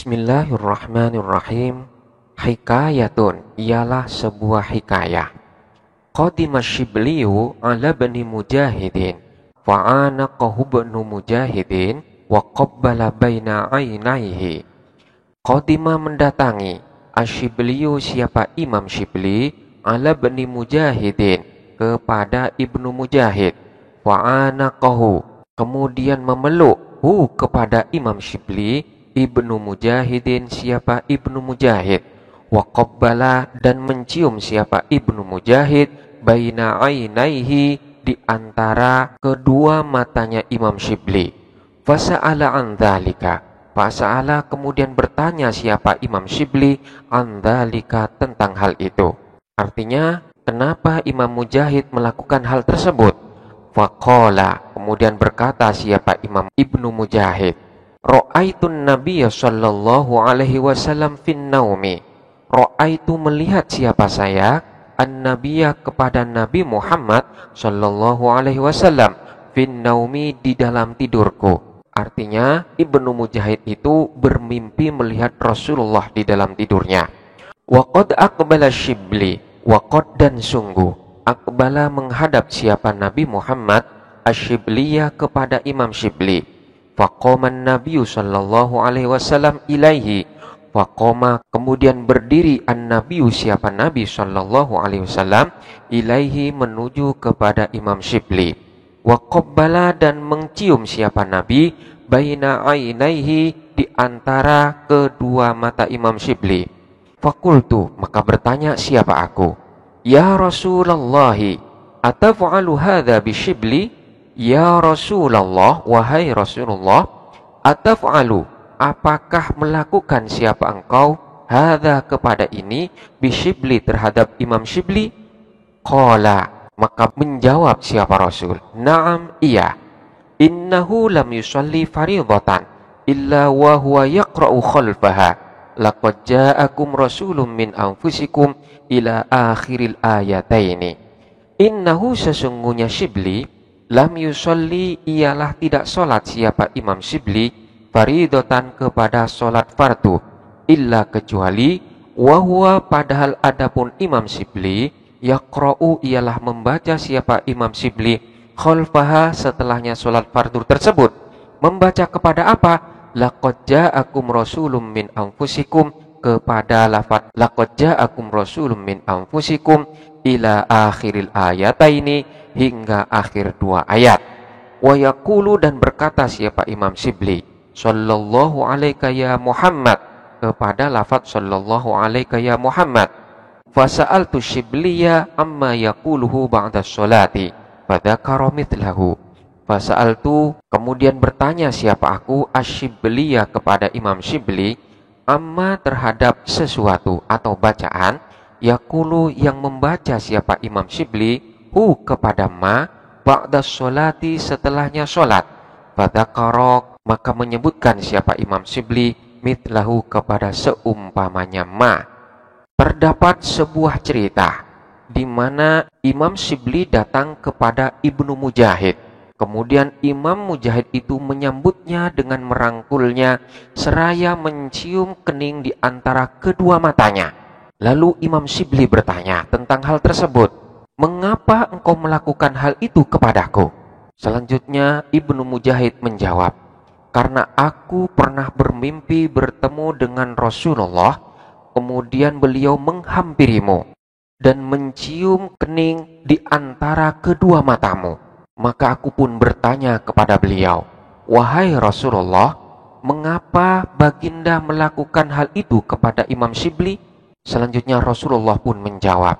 Bismillahirrahmanirrahim. Hikayatun ialah sebuah hikayah. Qadima Syibliyu ala bani Mujahidin fa'anaqahu banu Mujahidin wa qabbala baina ainaihi. Qadima mendatangi Asyibliyu, siapa Imam Syibli, ala bani Mujahidin kepada Ibnu Mujahid, fa'anaqahu kemudian memeluk kepada Imam Syibli Ibnu Mujahidin, siapa Ibnu Mujahid, wa qabbala dan mencium siapa Ibnu Mujahid, baina ainaihi di antara kedua matanya Imam Syibli. Fasa'ala an dzalika, fasa'ala kemudian bertanya siapa Imam Syibli an dzalika tentang hal itu. Artinya, kenapa Imam Mujahid melakukan hal tersebut? Faqala kemudian berkata siapa Imam Ibnu Mujahid, Ra'aitun Nabiyya sallallahu alaihi wasallam fin naumi. Ra'aitu melihat siapa saya, an-Nabiyya kepada Nabi Muhammad sallallahu alaihi wasallam, fin naumi di dalam tidurku. Artinya Ibnu Mujahid itu bermimpi melihat Rasulullah di dalam tidurnya. Wa qad aqbala Syibli, wa qad dan sungguh aqbala menghadap siapa Nabi Muhammad asy-Syibliya kepada Imam Syibli. Faqaman Nabiyyu sallallahu alaihi wasallam ilaihi. Faqama kemudian berdiri an-Nabiyyu siapa Nabi sallallahu alaihi wasallam ilaihi menuju kepada Imam Syibli. Wa qabbala dan mencium siapa Nabi baina ainaihi di antara kedua mata Imam Syibli. Fakultu maka bertanya siapa aku, ya Rasulullah, ataf'alu hadza bi Syibli? Ya Rasulullah, wahai Rasulullah, ataf'alu apakah melakukan siapa engkau hadza kepada ini bi Syibli terhadap Imam Syibli? Qala maka menjawab siapa Rasul, na'am iya, innahu lam yusalli fardhatan illa wa huwa yaqra'u khalfaha laqad ja'akum rasulun min anfusikum ila akhiril ayataini. Innahu sesungguhnya Syibli lam yusolli ialah tidak solat siapa Imam Syibli faridotan kepada solat fardu illa kecuali wahwa padahal adapun Imam Syibli yaqra'u ialah membaca siapa Imam Syibli khalfaha setelahnya solat fardu tersebut. Membaca kepada apa? Laqad ja'akum rasulun min anfusikum, kepada lafaz laqad ja'akum rasulun min anfusikum ila akhiril ayataini hingga akhir dua ayat. Wa yaqulu dan berkata siapa Imam Syibli sallallahu alaika ya Muhammad, kepada lafaz sallallahu alaika ya Muhammad. Fasa'altu Syibliya amma yaquluhu ba'da sholati fadzakara mithlahu. Fasa'altu kemudian bertanya siapa aku asy-Syibliya kepada Imam Syibli amma terhadap sesuatu atau bacaan yaqulu yang membaca siapa Imam Syibli kepada ma ba'da sholati setelahnya sholat. Fadzakara maka menyebutkan siapa Imam Syibli mithlahu kepada seumpamanya ma. Terdapat sebuah cerita di mana Imam Syibli datang kepada Ibnu Mujahid. Kemudian Imam Mujahid itu menyambutnya dengan merangkulnya seraya mencium kening di antara kedua matanya. Lalu Imam Syibli bertanya tentang hal tersebut. Mengapa engkau melakukan hal itu kepadaku? Selanjutnya Ibnu Mujahid menjawab, karena aku pernah bermimpi bertemu dengan Rasulullah, kemudian beliau menghampirimu dan mencium kening di antara kedua matamu. Maka aku pun bertanya kepada beliau, wahai Rasulullah, mengapa baginda melakukan hal itu kepada Imam Syibli? Selanjutnya Rasulullah pun menjawab,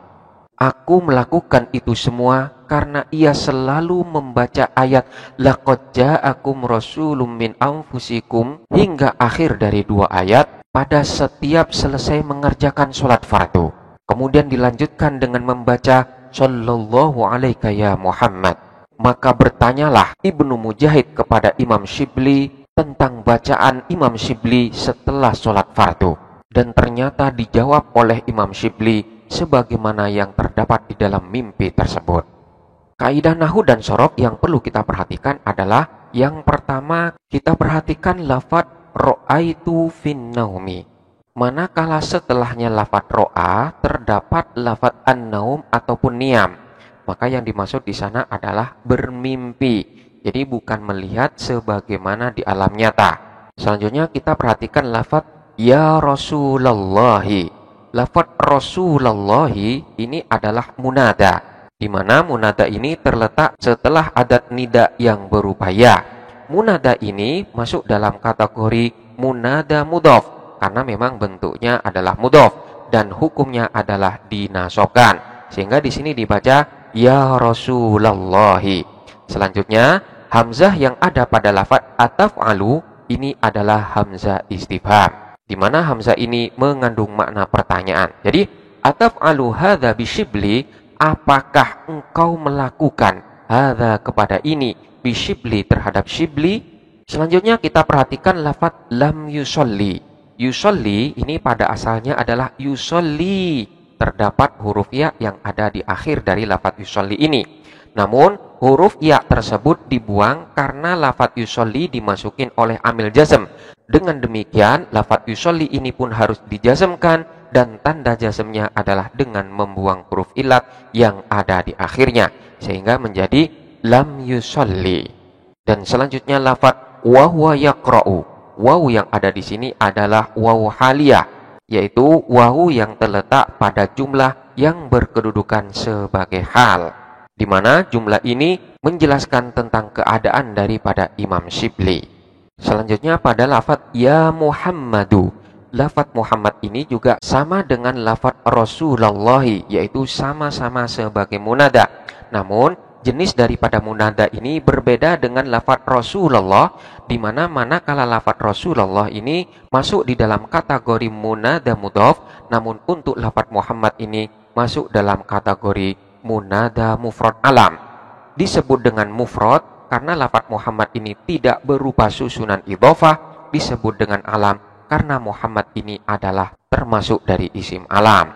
aku melakukan itu semua karena ia selalu membaca ayat laqad ja'akum rasulun min anfusikum hingga akhir dari dua ayat pada setiap selesai mengerjakan sholat fardu. Kemudian dilanjutkan dengan membaca sallallahu alaika ya Muhammad. Maka bertanyalah Ibnu Mujahid kepada Imam Syibli tentang bacaan Imam Syibli setelah sholat fardu. Dan ternyata dijawab oleh Imam Syibli sebagaimana yang terdapat di dalam mimpi tersebut. Kaidah nahwu dan sorok yang perlu kita perhatikan adalah yang pertama, kita perhatikan lafaz ra'aitu fin naumi. Manakala setelahnya lafadz ro'a terdapat lafadz an-naum ataupun niam, maka yang dimaksud di sana adalah bermimpi. Jadi bukan melihat sebagaimana di alam nyata. Selanjutnya kita perhatikan lafadz ya Rasulullahi. Lafadz Rasulullahi ini adalah munada, di mana munada ini terletak setelah adat nida yang berupa ya. Munada ini masuk dalam kategori munada mudhof karena memang bentuknya adalah mudhof dan hukumnya adalah dinasobkan, sehingga di sini dibaca ya Rasulullahi. Selanjutnya hamzah yang ada pada lafadz ataf'alu ini adalah hamzah istifham, di mana hamzah ini mengandung makna pertanyaan. Jadi ataf'alu hadza bisyibli, apakah engkau melakukan hadza kepada ini, bisyibli terhadap syibli. Selanjutnya kita perhatikan lafadz lam yusolli. Yusolli ini pada asalnya adalah yusolli. Terdapat huruf ya yang ada di akhir dari lafadz yusolli ini. Namun huruf ya tersebut dibuang karena lafadz yusolli dimasukin oleh amil jazm. Dengan demikian lafadz yusolli ini pun harus dijazmkan dan tanda jazmnya adalah dengan membuang huruf ilat yang ada di akhirnya, sehingga menjadi lam yusolli. Dan selanjutnya lafadz wa huwa yaqra'u. Wawu yang ada di sini adalah wawu haliyah, yaitu wawu yang terletak pada jumlah yang berkedudukan sebagai hal, di mana jumlah ini menjelaskan tentang keadaan daripada Imam Syibli. Selanjutnya pada lafadz ya Muhammadu. Lafadz Muhammad ini juga sama dengan lafadz Rasulullahi, yaitu sama-sama sebagai munada. Namun jenis daripada munada ini berbeda dengan lafadz Rasulullah, di mana manakala lafadz Rasulullah ini masuk di dalam kategori munada mudhof, namun untuk lafadz Muhammad ini masuk dalam kategori munada mufrad alam. Disebut dengan mufrad karena lafadz Muhammad ini tidak berupa susunan idhofah, disebut dengan alam karena Muhammad ini adalah termasuk dari isim alam.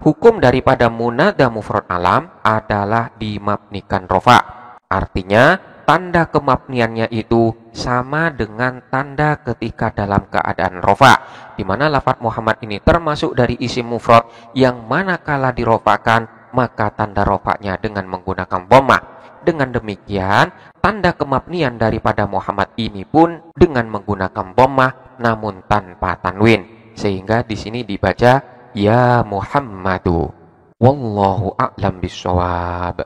Hukum daripada munada mufrad alam adalah dimabnikan rofa. Artinya tanda kemabniannya itu sama dengan tanda ketika dalam keadaan rofa, di mana lafadz Muhammad ini termasuk dari isim mufrad yang manakala dirofakan maka tanda rofanya dengan menggunakan dhammah. Dengan demikian tanda kemabnian daripada Muhammad ini pun dengan menggunakan dhammah namun tanpa tanwin, sehingga di sini dibaca ya Muhammadu. Wallahu a'lam bishawab.